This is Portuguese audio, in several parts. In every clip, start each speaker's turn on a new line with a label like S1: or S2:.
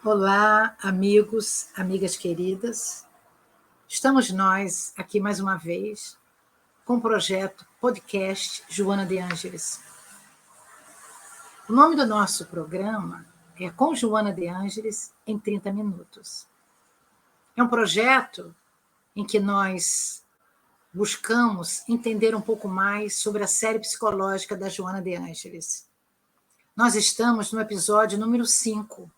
S1: Olá, amigos, amigas queridas. Estamos nós aqui mais uma vez com o projeto podcast Joana de Ângeles. O nome do nosso programa é Com Joana de Ângeles em 30 minutos. É um projeto em que nós buscamos entender um pouco mais sobre a série psicológica da Joana de Ângeles. Nós estamos no episódio número 5.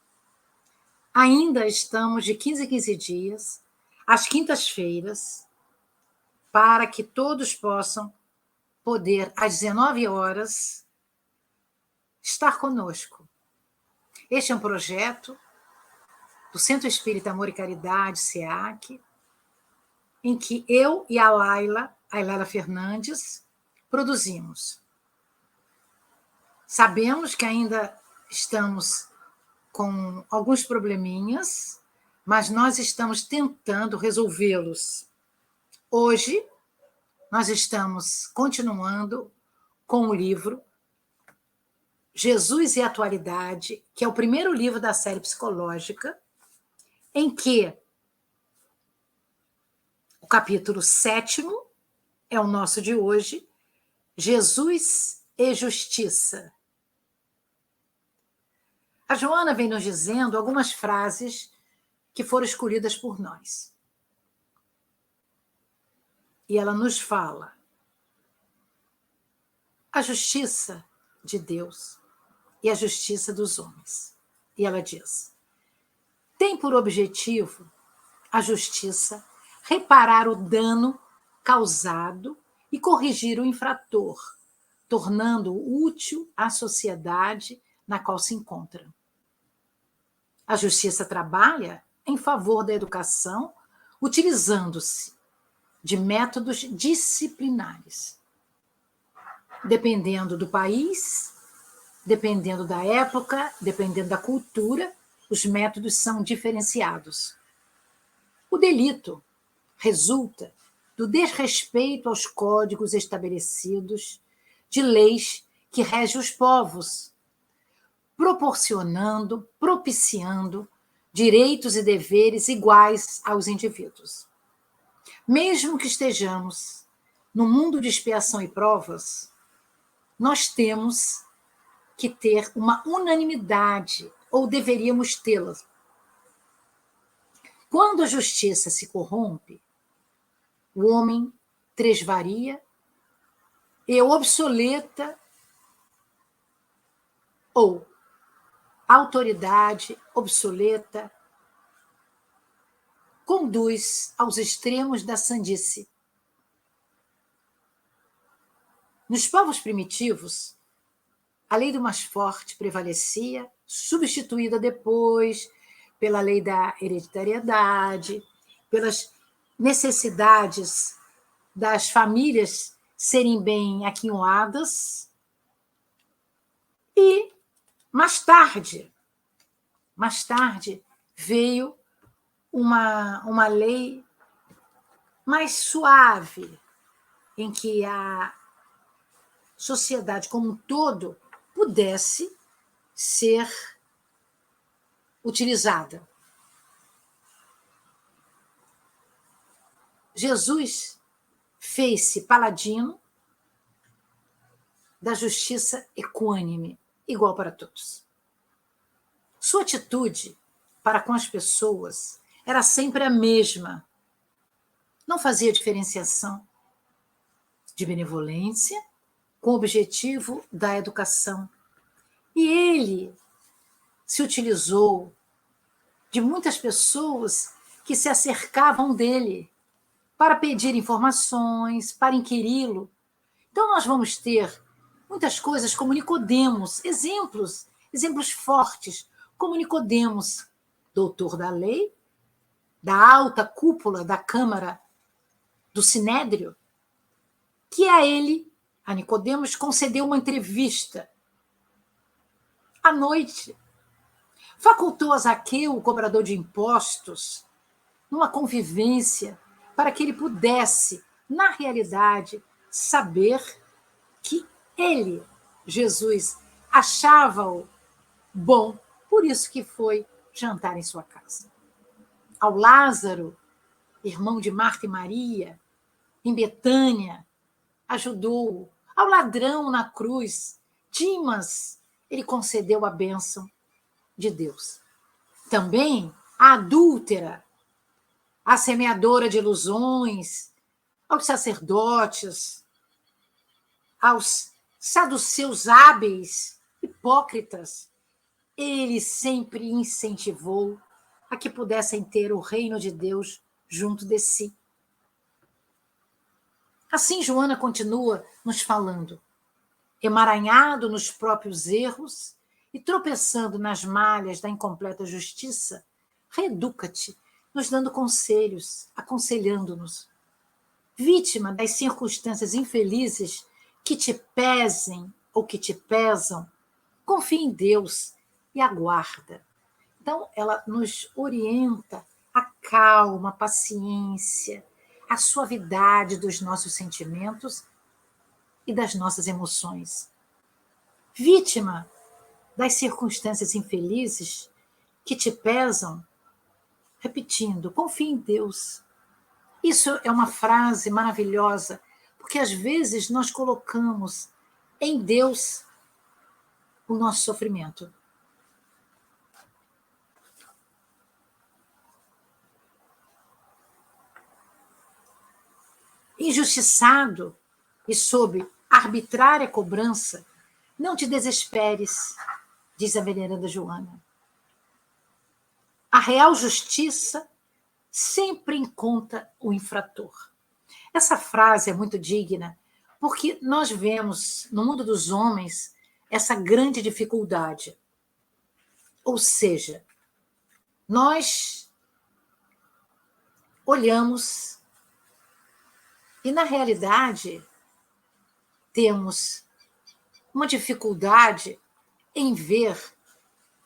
S1: Ainda estamos de 15 em 15 dias, às quintas-feiras, para que todos possam poder, às 19 horas, estar conosco. Este é um projeto do Centro Espírita Amor e Caridade, SEAC, em que eu e a Laila Fernandes, produzimos. Sabemos que ainda estamos com alguns probleminhas, mas nós estamos tentando resolvê-los. Hoje, nós estamos continuando com o livro Jesus e a Atualidade, que é o primeiro livro da série psicológica, em que o capítulo 7º é o nosso de hoje, Jesus e Justiça. A Joana vem nos dizendo algumas frases que foram escolhidas por nós. E ela nos fala a justiça de Deus e a justiça dos homens. E ela diz: tem por objetivo a justiça reparar o dano causado e corrigir o infrator, tornando-o útil à sociedade na qual se encontra. A justiça trabalha em favor da educação, utilizando-se de métodos disciplinares. Dependendo do país, dependendo da época, dependendo da cultura, os métodos são diferenciados. O delito resulta do desrespeito aos códigos estabelecidos de leis que regem os povos, propiciando direitos e deveres iguais aos indivíduos. Mesmo que estejamos no mundo de expiação e provas, nós temos que ter uma unanimidade, ou deveríamos tê-la. Quando a justiça se corrompe, o homem tresvaria e obsoleta, ou a autoridade obsoleta conduz aos extremos da sandice. Nos povos primitivos, a lei do mais forte prevalecia, substituída depois pela lei da hereditariedade, pelas necessidades das famílias serem bem aquinhoadas. E, mais tarde, veio uma lei mais suave, em que a sociedade como um todo pudesse ser utilizada. Jesus fez-se paladino da justiça equânime, igual para todos. Sua atitude para com as pessoas era sempre a mesma. Não fazia diferenciação de benevolência com o objetivo da educação. E ele se utilizou de muitas pessoas que se acercavam dele para pedir informações, para inquiri-lo. Então nós vamos ter muitas coisas como Nicodemos, exemplos fortes, como Nicodemos, doutor da lei, da alta cúpula da Câmara do Sinédrio, que a Nicodemos, concedeu uma entrevista à noite. Facultou a Zaqueu, o cobrador de impostos, numa convivência para que ele pudesse, na realidade, saber que ele, Jesus, achava-o bom. Por isso que foi jantar em sua casa. Ao Lázaro, irmão de Marta e Maria, em Betânia, ajudou. Ao ladrão na cruz, Dimas, ele concedeu a bênção de Deus. Também a adúltera, a semeadora de ilusões, aos sacerdotes, aos saduceus hábeis, hipócritas, ele sempre incentivou a que pudessem ter o reino de Deus junto de si. Assim, Joana continua nos falando, emaranhado nos próprios erros e tropeçando nas malhas da incompleta justiça, reeduca-te, nos dando conselhos, aconselhando-nos. Vítima das circunstâncias infelizes que te pesem ou que te pesam, confie em Deus e aguarda. Então, ela nos orienta a calma, a paciência, a suavidade dos nossos sentimentos e das nossas emoções. Vítima das circunstâncias infelizes que te pesam, repetindo, confie em Deus. Isso é uma frase maravilhosa, porque às vezes nós colocamos em Deus o nosso sofrimento. Injustiçado e sob arbitrária cobrança, não te desesperes, diz a veneranda Joana. A real justiça sempre encontra o infrator. Essa frase é muito digna, porque nós vemos no mundo dos homens essa grande dificuldade. Ou seja, nós olhamos e, na realidade, temos uma dificuldade em ver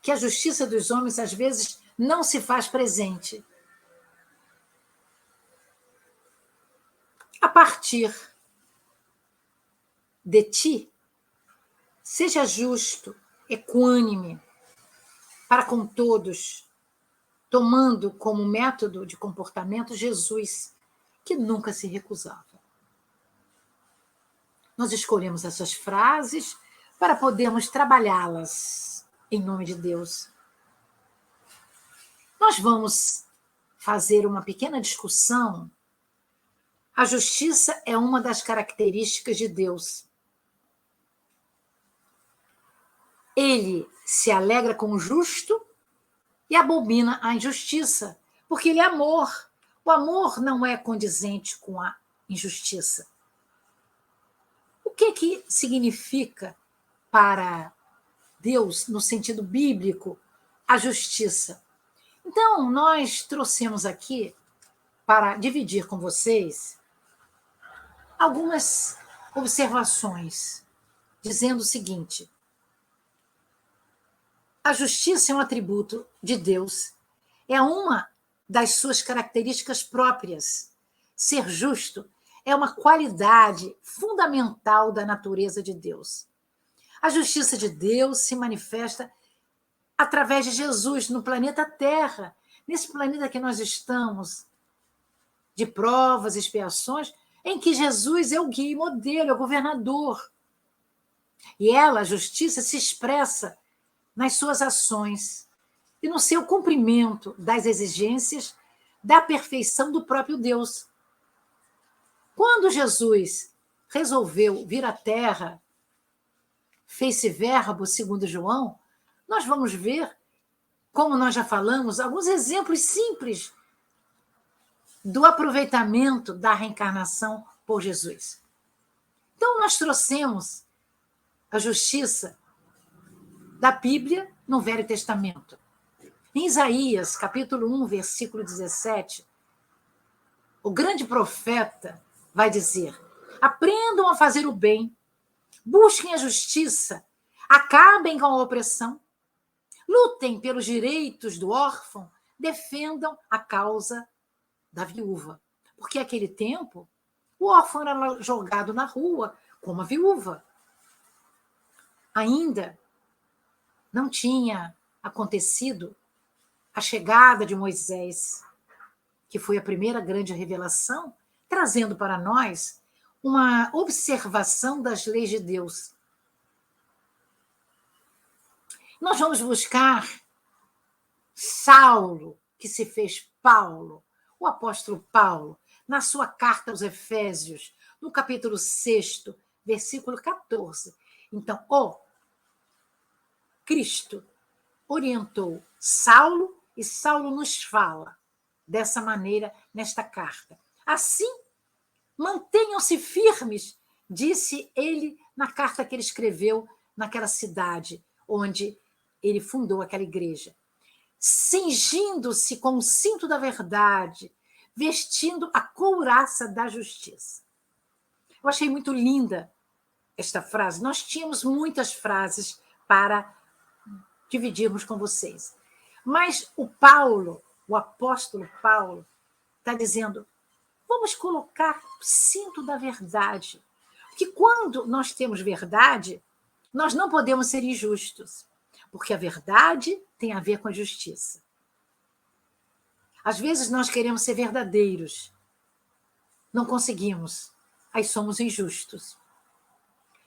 S1: que a justiça dos homens, às vezes, não se faz presente. A partir de ti, seja justo, equânime, para com todos, tomando como método de comportamento Jesus, que nunca se recusava. Nós escolhemos essas frases para podermos trabalhá-las em nome de Deus. Nós vamos fazer uma pequena discussão. A justiça é uma das características de Deus. Ele se alegra com o justo e abomina a injustiça, porque ele é amor. O amor não é condizente com a injustiça. O que significa para Deus, no sentido bíblico, a justiça? Então, nós trouxemos aqui, para dividir com vocês, algumas observações, dizendo o seguinte: a justiça é um atributo de Deus, é uma das suas características próprias. Ser justo é uma qualidade fundamental da natureza de Deus. A justiça de Deus se manifesta através de Jesus no planeta Terra, nesse planeta que nós estamos, de provas e expiações, em que Jesus é o guia e modelo, é o governador. E ela, a justiça, se expressa nas suas ações e no seu cumprimento das exigências da perfeição do próprio Deus. Quando Jesus resolveu vir à Terra, fez-se verbo, segundo João, nós vamos ver, como nós já falamos, alguns exemplos simples do aproveitamento da reencarnação por Jesus. Então, nós trouxemos a justiça da Bíblia no Velho Testamento. Em Isaías, capítulo 1, versículo 17, o grande profeta vai dizer: aprendam a fazer o bem, busquem a justiça, acabem com a opressão, lutem pelos direitos do órfão, defendam a causa da viúva. Porque naquele tempo, o órfão era jogado na rua como a viúva. Ainda não tinha acontecido a chegada de Moisés, que foi a primeira grande revelação, trazendo para nós uma observação das leis de Deus. Nós vamos buscar Saulo, que se fez Paulo, o apóstolo Paulo, na sua carta aos Efésios, no capítulo 6, versículo 14. Então, Cristo orientou Saulo e Saulo nos fala dessa maneira nesta carta. Assim, mantenham-se firmes, disse ele na carta que ele escreveu naquela cidade onde ele fundou aquela igreja. Cingindo-se com o cinto da verdade, vestindo a couraça da justiça. Eu achei muito linda esta frase. Nós tínhamos muitas frases para dividirmos com vocês. Mas o apóstolo Paulo, está dizendo, vamos colocar o cinto da verdade. Porque quando nós temos verdade, nós não podemos ser injustos. Porque a verdade tem a ver com a justiça. Às vezes nós queremos ser verdadeiros. Não conseguimos. Aí somos injustos.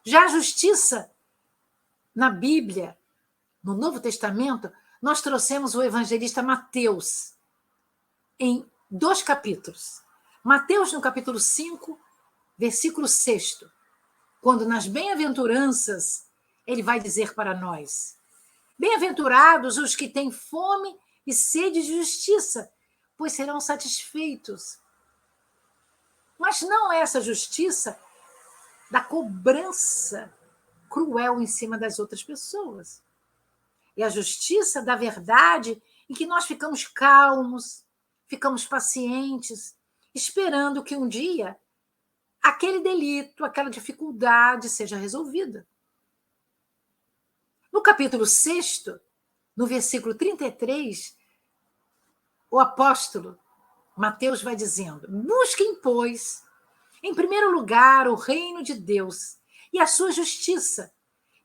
S1: Já a justiça, na Bíblia, no Novo Testamento, nós trouxemos o evangelista Mateus em 2 capítulos. Mateus, no capítulo 5, versículo 6, quando nas bem-aventuranças ele vai dizer para nós: bem-aventurados os que têm fome e sede de justiça, pois serão satisfeitos. Mas não essa justiça da cobrança cruel em cima das outras pessoas. É a justiça da verdade em que nós ficamos calmos, ficamos pacientes, esperando que um dia aquele delito, aquela dificuldade seja resolvida. No capítulo 6, no versículo 33, o apóstolo Mateus vai dizendo: busquem, pois, em primeiro lugar o reino de Deus e a sua justiça,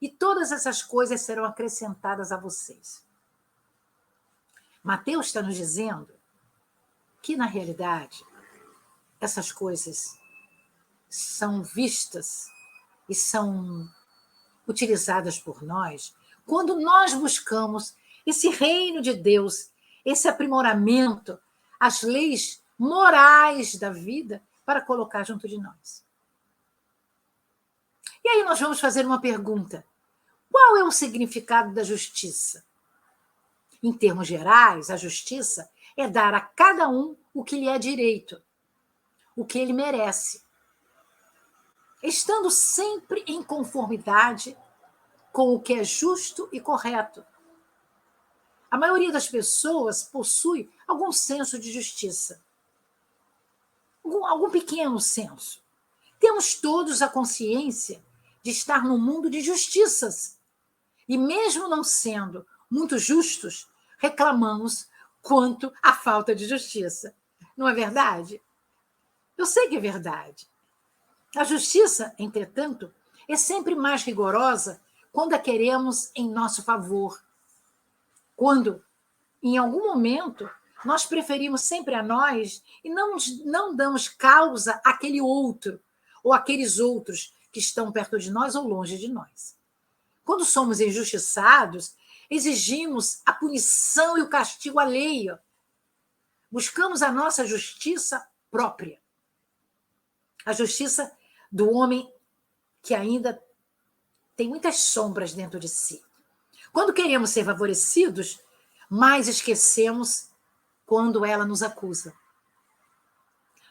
S1: e todas essas coisas serão acrescentadas a vocês. Mateus está nos dizendo que, na realidade, essas coisas são vistas e são utilizadas por nós quando nós buscamos esse reino de Deus, esse aprimoramento, as leis morais da vida para colocar junto de nós. E aí nós vamos fazer uma pergunta: qual é o significado da justiça? Em termos gerais, a justiça é dar a cada um o que lhe é direito, o que ele merece, estando sempre em conformidade com o que é justo e correto. A maioria das pessoas possui algum senso de justiça, algum pequeno senso. Temos todos a consciência de estar num mundo de justiças. E mesmo não sendo muito justos, reclamamos quanto à falta de justiça. Não é verdade? Eu sei que é verdade. A justiça, entretanto, é sempre mais rigorosa quando a queremos em nosso favor. Quando, em algum momento, nós preferimos sempre a nós e não damos causa àquele outro ou àqueles outros que estão perto de nós ou longe de nós. Quando somos injustiçados, exigimos a punição e o castigo alheio. Buscamos a nossa justiça própria. A justiça do homem que ainda tem muitas sombras dentro de si. Quando queremos ser favorecidos, mais esquecemos quando ela nos acusa.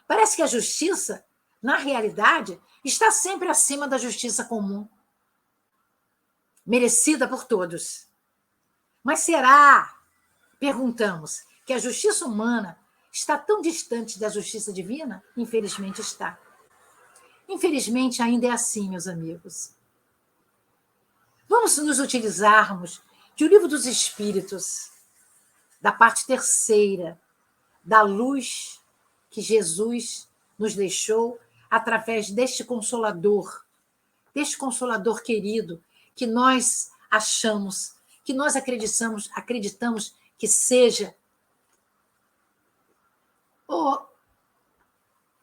S1: Parece que a justiça, na realidade, está sempre acima da justiça comum, merecida por todos. Mas será, perguntamos, que a justiça humana está tão distante da justiça divina? Infelizmente está. Infelizmente ainda é assim, meus amigos. Vamos nos utilizarmos de O Livro dos Espíritos, da parte 3ª, da luz que Jesus nos deixou através deste consolador querido, que nós achamos, que nós acreditamos que seja o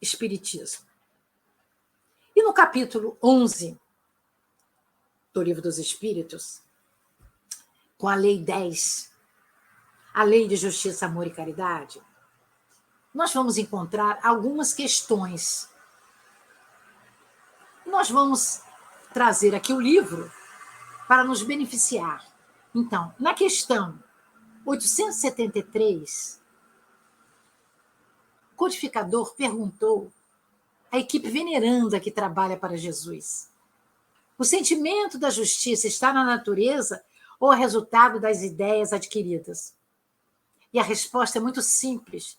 S1: Espiritismo. E no capítulo 11 do Livro dos Espíritos, com a Lei 10, a Lei de Justiça, Amor e Caridade, nós vamos encontrar algumas questões. Nós vamos trazer aqui o livro para nos beneficiar. Então, na questão 873, o codificador perguntou à equipe veneranda que trabalha para Jesus: o sentimento da justiça está na natureza ou é resultado das ideias adquiridas? E a resposta é muito simples.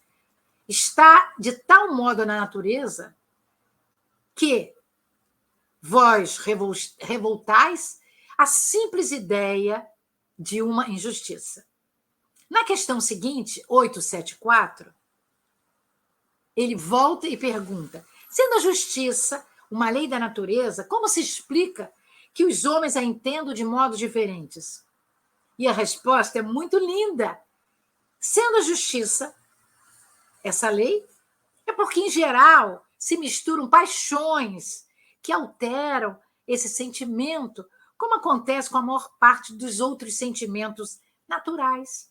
S1: Está de tal modo na natureza que vós revoltais a simples ideia de uma injustiça. Na questão seguinte, 874, ele volta e pergunta: sendo a justiça uma lei da natureza, como se explica que os homens a entendam de modos diferentes? E a resposta é muito linda. Sendo a justiça essa lei, é porque, em geral, se misturam paixões que alteram esse sentimento, como acontece com a maior parte dos outros sentimentos naturais,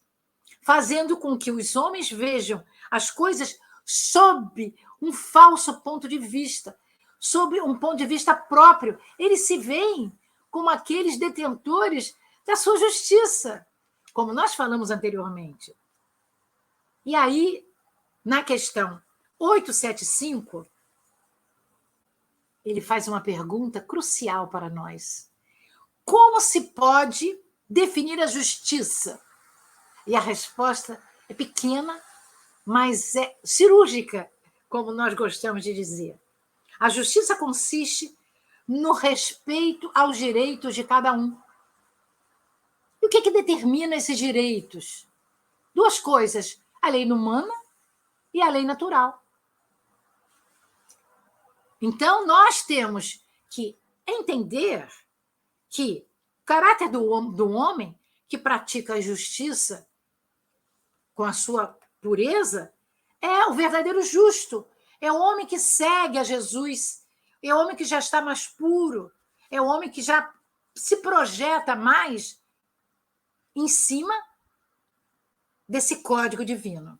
S1: fazendo com que os homens vejam as coisas sob um falso ponto de vista, sob um ponto de vista próprio. Eles se veem como aqueles detentores da sua justiça, como nós falamos anteriormente. E aí, na questão 875, ele faz uma pergunta crucial para nós. Como se pode definir a justiça? E a resposta é pequena, mas é cirúrgica, como nós gostamos de dizer. A justiça consiste no respeito aos direitos de cada um. E o que determina esses direitos? Duas coisas: a lei humana e a lei natural. Então, nós temos que entender que o caráter do homem que pratica a justiça com a sua pureza é o verdadeiro justo, é o homem que segue a Jesus, é o homem que já está mais puro, é o homem que já se projeta mais em cima desse código divino.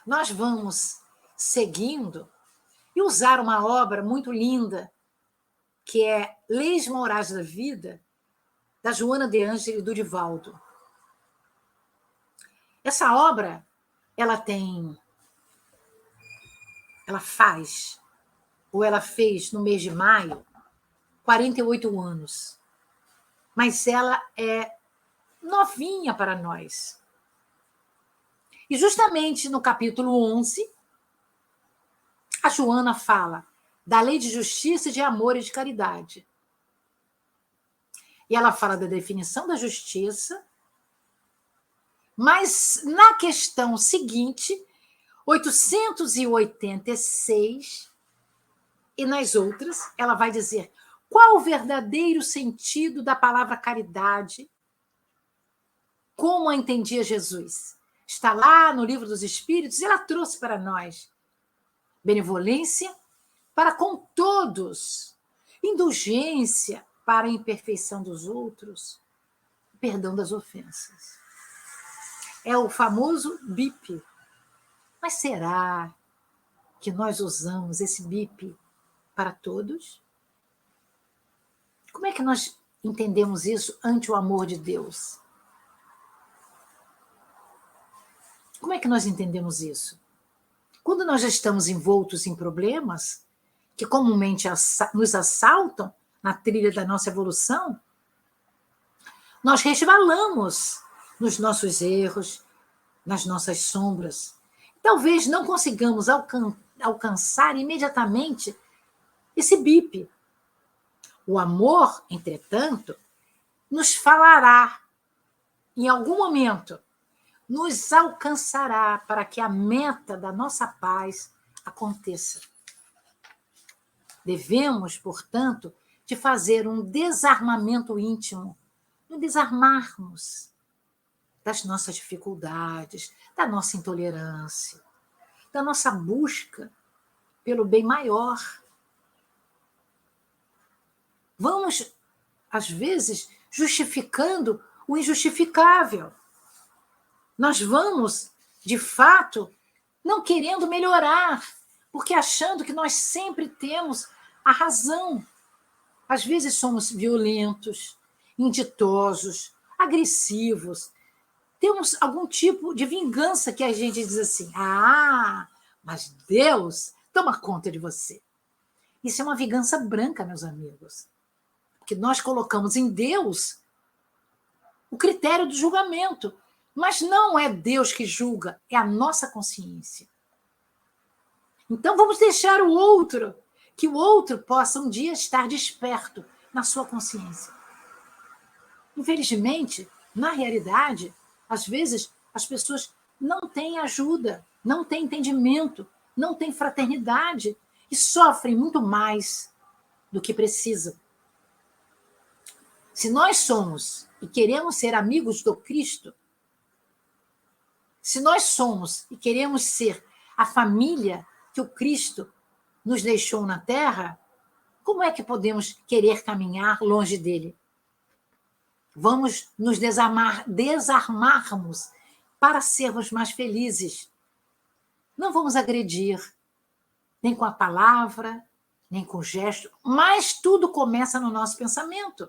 S1: Nós vamos seguindo e usar uma obra muito linda, que é Leis Morais da Vida, da Joana de Ângeles e do Divaldo. Essa obra, ela fez no mês de maio 48 anos. Mas ela é novinha para nós. E justamente no capítulo 11, a Joana fala da lei de justiça, de amor e de caridade. E ela fala da definição da justiça, mas na questão seguinte, 886, e nas outras, ela vai dizer qual o verdadeiro sentido da palavra caridade, como a entendia Jesus. Está lá no Livro dos Espíritos, e ela trouxe para nós benevolência para com todos, indulgência para a imperfeição dos outros, perdão das ofensas. É o famoso BIP. Mas será que nós usamos esse BIP para todos? Como é que nós entendemos isso ante o amor de Deus? Como é que nós entendemos isso? Quando nós já estamos envoltos em problemas que comumente nos assaltam na trilha da nossa evolução, nós resvalamos nos nossos erros, nas nossas sombras. Talvez não consigamos alcançar imediatamente esse BIP. O amor, entretanto, nos falará em algum momento, nos alcançará para que a meta da nossa paz aconteça. Devemos, portanto, de fazer um desarmamento íntimo, nos desarmarmos, das nossas dificuldades, da nossa intolerância, da nossa busca pelo bem maior. Vamos, às vezes, justificando o injustificável. Nós vamos, de fato, não querendo melhorar, porque achando que nós sempre temos a razão. Às vezes somos violentos, inditosos, agressivos. Temos algum tipo de vingança que a gente diz assim: ah, mas Deus toma conta de você. Isso é uma vingança branca, meus amigos. Porque nós colocamos em Deus o critério do julgamento. Mas não é Deus que julga, é a nossa consciência. Então vamos deixar o outro, que o outro possa um dia estar desperto na sua consciência. Infelizmente, na realidade, às vezes as pessoas não têm ajuda, não têm entendimento, não têm fraternidade e sofrem muito mais do que precisam. Se nós somos e queremos ser amigos do Cristo, se nós somos e queremos ser a família que o Cristo nos deixou na Terra, como é que podemos querer caminhar longe dele? Vamos nos desarmarmos para sermos mais felizes. Não vamos agredir, nem com a palavra, nem com o gesto, mas tudo começa no nosso pensamento.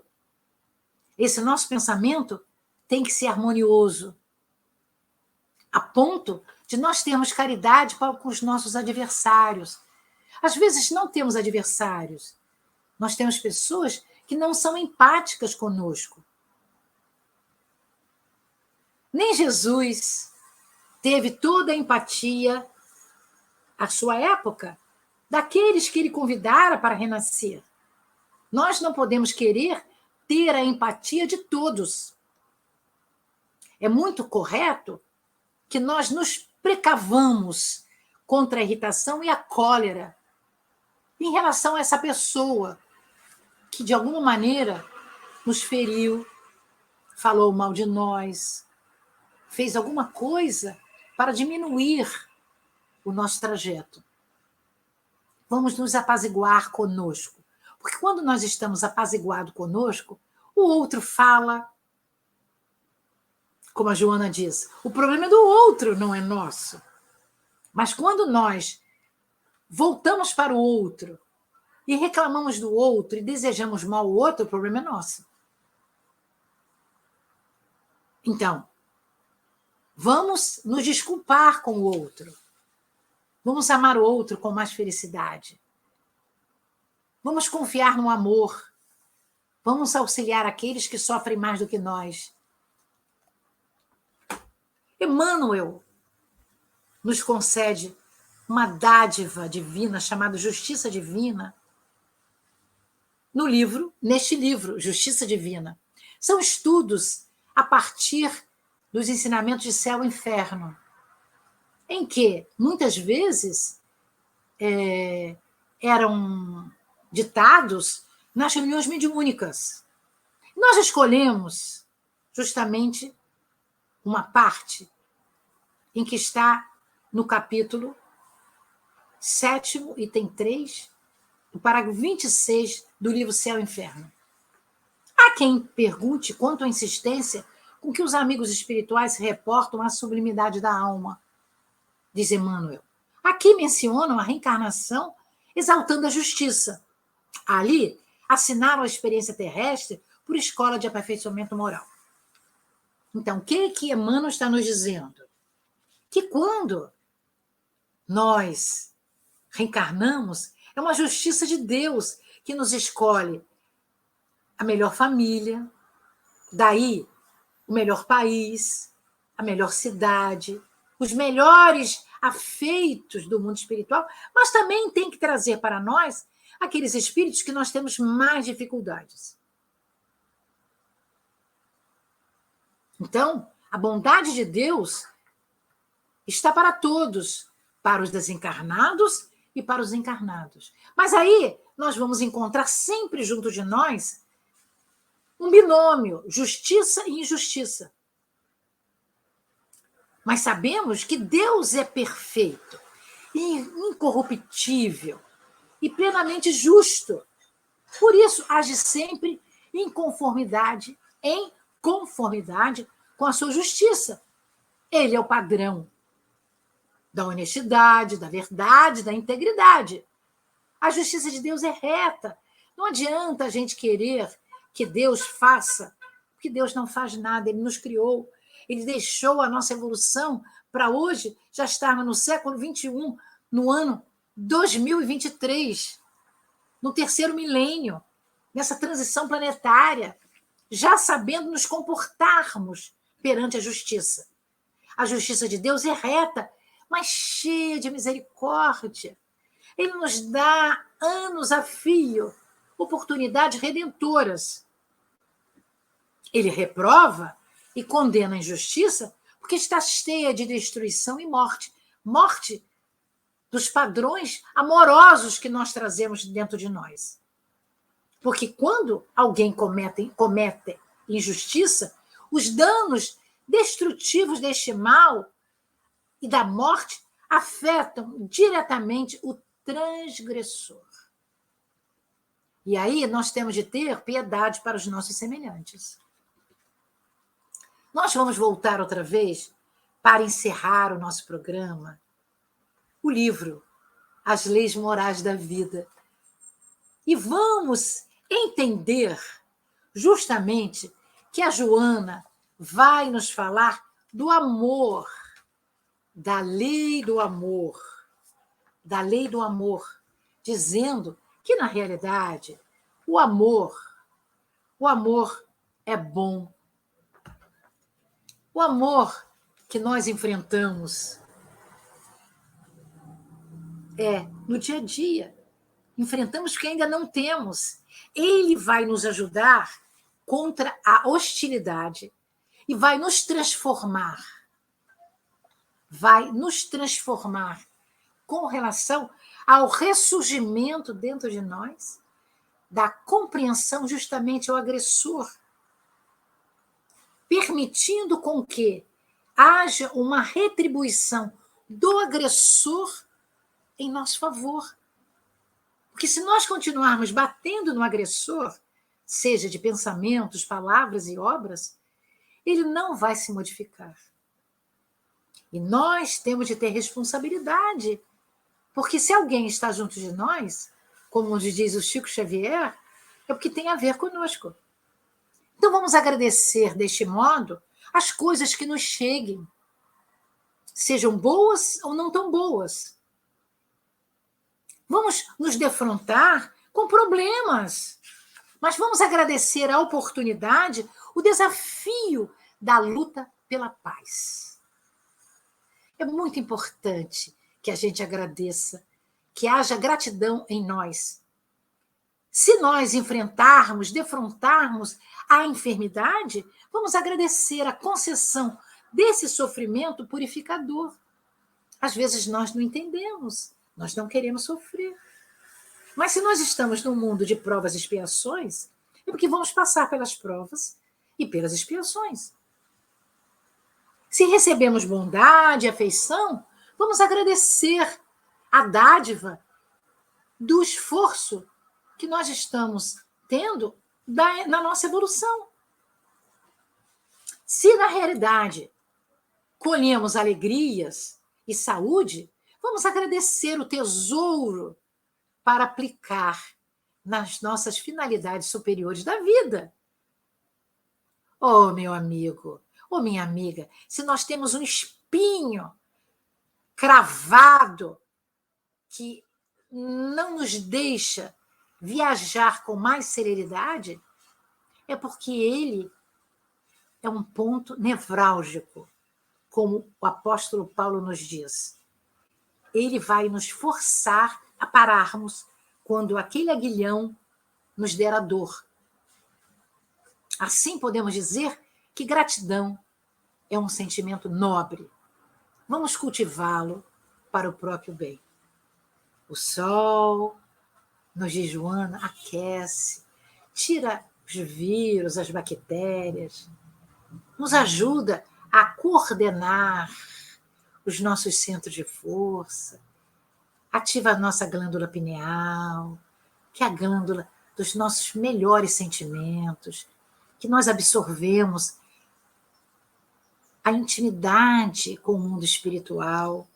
S1: Esse nosso pensamento tem que ser harmonioso, a ponto de nós termos caridade com os nossos adversários. Às vezes não temos adversários, nós temos pessoas que não são empáticas conosco. Nem Jesus teve toda a empatia, à sua época, daqueles que ele convidara para renascer. Nós não podemos querer ter a empatia de todos. É muito correto que nós nos precavamos contra a irritação e a cólera em relação a essa pessoa que, de alguma maneira, nos feriu, falou mal de nós, fez alguma coisa para diminuir o nosso trajeto. Vamos nos apaziguar conosco. Porque quando nós estamos apaziguados conosco, o outro fala, como a Joana diz, o problema é do outro, não é nosso. Mas quando nós voltamos para o outro e reclamamos do outro e desejamos mal ao outro, o problema é nosso. Então, vamos nos desculpar com o outro. Vamos amar o outro com mais felicidade. Vamos confiar no amor. Vamos auxiliar aqueles que sofrem mais do que nós. Emmanuel nos concede uma dádiva divina chamada Justiça Divina neste livro, Justiça Divina. São estudos a partir dos ensinamentos de céu e inferno, em que, muitas vezes, eram ditados nas reuniões mediúnicas. Nós escolhemos justamente uma parte em que está no capítulo 7º, item 3, o parágrafo 26 do livro Céu e Inferno. Há quem pergunte quanto à insistência com que os amigos espirituais reportam a sublimidade da alma, diz Emmanuel. Aqui mencionam a reencarnação exaltando a justiça. Ali, assinaram a experiência terrestre por escola de aperfeiçoamento moral. Então, o que Emmanuel está nos dizendo? Que quando nós reencarnamos, é uma justiça de Deus que nos escolhe a melhor família, daí o melhor país, a melhor cidade, os melhores afeitos do mundo espiritual, mas também tem que trazer para nós aqueles espíritos que nós temos mais dificuldades. Então, a bondade de Deus está para todos, para os desencarnados e para os encarnados. Mas aí nós vamos encontrar sempre junto de nós um binômio, justiça e injustiça. Mas sabemos que Deus é perfeito, incorruptível e plenamente justo. Por isso, age sempre em conformidade com a sua justiça. Ele é o padrão da honestidade, da verdade, da integridade. A justiça de Deus é reta. Não adianta a gente querer que Deus faça, porque Deus não faz nada, ele nos criou. Ele deixou a nossa evolução para hoje já estarmos no século XXI, no ano 2023, no terceiro milênio, nessa transição planetária, já sabendo nos comportarmos perante a justiça. A justiça de Deus é reta, mas cheia de misericórdia. Ele nos dá anos a fio, oportunidades redentoras. Ele reprova e condena a injustiça porque está cheia de destruição e morte. Morte dos padrões amorosos que nós trazemos dentro de nós. Porque quando alguém comete injustiça, os danos destrutivos deste mal e da morte afetam diretamente o transgressor. E aí nós temos de ter piedade para os nossos semelhantes. Nós vamos voltar outra vez para encerrar o nosso programa. O livro As Leis Morais da Vida. E vamos entender justamente que a Joana vai nos falar do amor, da lei do amor, dizendo que, na realidade, o amor é bom. O amor que nós enfrentamos no dia a dia. Enfrentamos porque ainda não temos. Ele vai nos ajudar contra a hostilidade e vai nos transformar. Vai nos transformar com relação ao ressurgimento dentro de nós da compreensão justamente ao agressor, permitindo com que haja uma retribuição do agressor em nosso favor. Porque se nós continuarmos batendo no agressor, seja de pensamentos, palavras e obras, ele não vai se modificar. E nós temos de ter responsabilidade, porque se alguém está junto de nós, como nos diz o Chico Xavier, é porque tem a ver conosco. Então vamos agradecer deste modo as coisas que nos cheguem, sejam boas ou não tão boas. Vamos nos defrontar com problemas, mas vamos agradecer a oportunidade, o desafio da luta pela paz. É muito importante que a gente agradeça, que haja gratidão em nós. Se nós enfrentarmos, defrontarmos a enfermidade, vamos agradecer a concessão desse sofrimento purificador. Às vezes nós não entendemos, nós não queremos sofrer. Mas se nós estamos num mundo de provas e expiações, é porque vamos passar pelas provas e pelas expiações. Se recebemos bondade e afeição, vamos agradecer a dádiva do esforço que nós estamos tendo na nossa evolução. Se, na realidade, colhemos alegrias e saúde, vamos agradecer o tesouro para aplicar nas nossas finalidades superiores da vida. Oh, meu amigo, oh, minha amiga, se nós temos um espinho cravado que não nos deixa viajar com mais serenidade, é porque ele é um ponto nevrálgico, como o apóstolo Paulo nos diz. Ele vai nos forçar a pararmos quando aquele aguilhão nos der a dor. Assim podemos dizer que gratidão é um sentimento nobre. Vamos cultivá-lo para o próprio bem. O sol, nos diz Joana, aquece, tira os vírus, as bactérias, nos ajuda a coordenar os nossos centros de força, ativa a nossa glândula pineal, que é a glândula dos nossos melhores sentimentos, que nós absorvemos a intimidade com o mundo espiritual,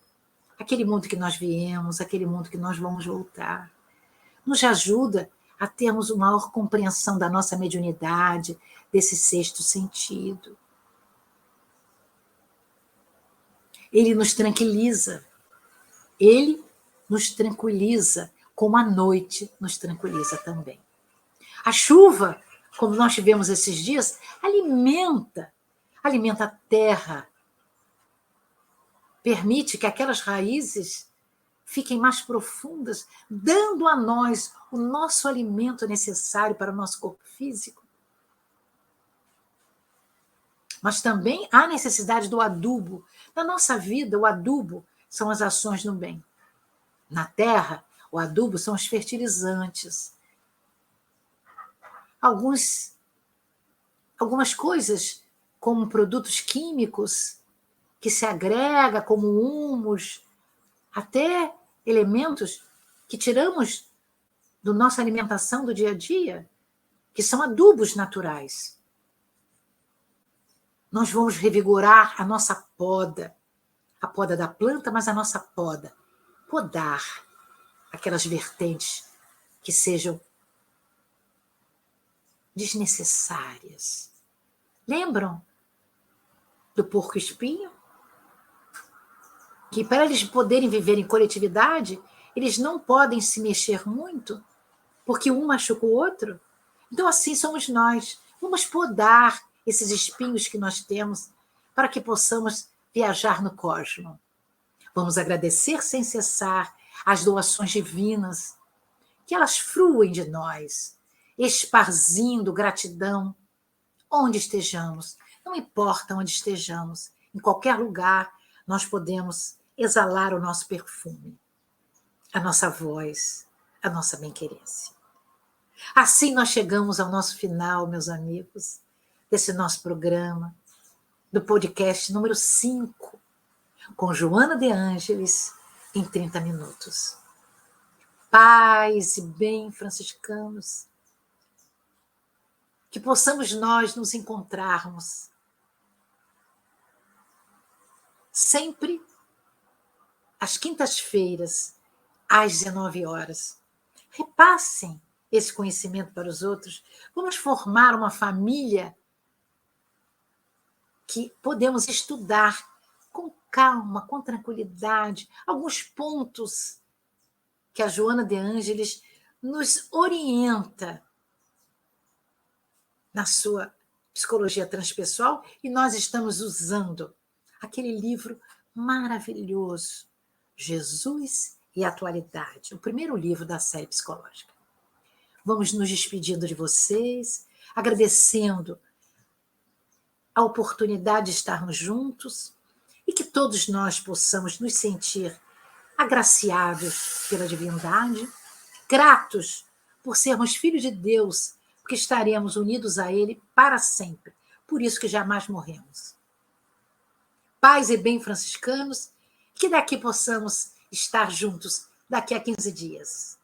S1: aquele mundo que nós viemos, aquele mundo que nós vamos voltar. Nos ajuda a termos uma maior compreensão da nossa mediunidade, desse sexto sentido. Ele nos tranquiliza. Ele nos tranquiliza, como a noite nos tranquiliza também. A chuva, como nós tivemos esses dias, alimenta a terra, permite que aquelas raízes fiquem mais profundas, dando a nós o nosso alimento necessário para o nosso corpo físico. Mas também há necessidade do adubo. Na nossa vida, o adubo são as ações no bem. Na terra, o adubo são os fertilizantes. Algumas coisas, como produtos químicos, que se agrega como humus, até elementos que tiramos da nossa alimentação do dia a dia, que são adubos naturais. Nós vamos revigorar a nossa poda, a poda da planta, mas a nossa poda. Podar aquelas vertentes que sejam desnecessárias. Lembram do porco-espinho? Que para eles poderem viver em coletividade, eles não podem se mexer muito, porque um machuca o outro. Então, assim somos nós. Vamos podar esses espinhos que nós temos para que possamos viajar no cosmos. Vamos agradecer sem cessar as doações divinas, que elas fruem de nós, esparzindo gratidão onde estejamos. Não importa onde estejamos, em qualquer lugar nós podemos exalar o nosso perfume, a nossa voz, a nossa bem-querência. Assim nós chegamos ao nosso final, meus amigos, desse nosso programa, do podcast número 5, com Joana de Ângeles, em 30 minutos. Paz e bem, franciscanos, que possamos nós nos encontrarmos sempre às quintas-feiras, às 19 horas. Repassem esse conhecimento para os outros. Vamos formar uma família que podemos estudar com calma, com tranquilidade, alguns pontos que a Joana de Ângeles nos orienta na sua psicologia transpessoal, e nós estamos usando aquele livro maravilhoso, Jesus e a Atualidade, o primeiro livro da série psicológica. Vamos nos despedindo de vocês, agradecendo a oportunidade de estarmos juntos e que todos nós possamos nos sentir agraciados pela divindade, gratos por sermos filhos de Deus, porque estaremos unidos a Ele para sempre, por isso que jamais morremos. Paz e bem, franciscanos, que daqui possamos estar juntos daqui a 15 dias.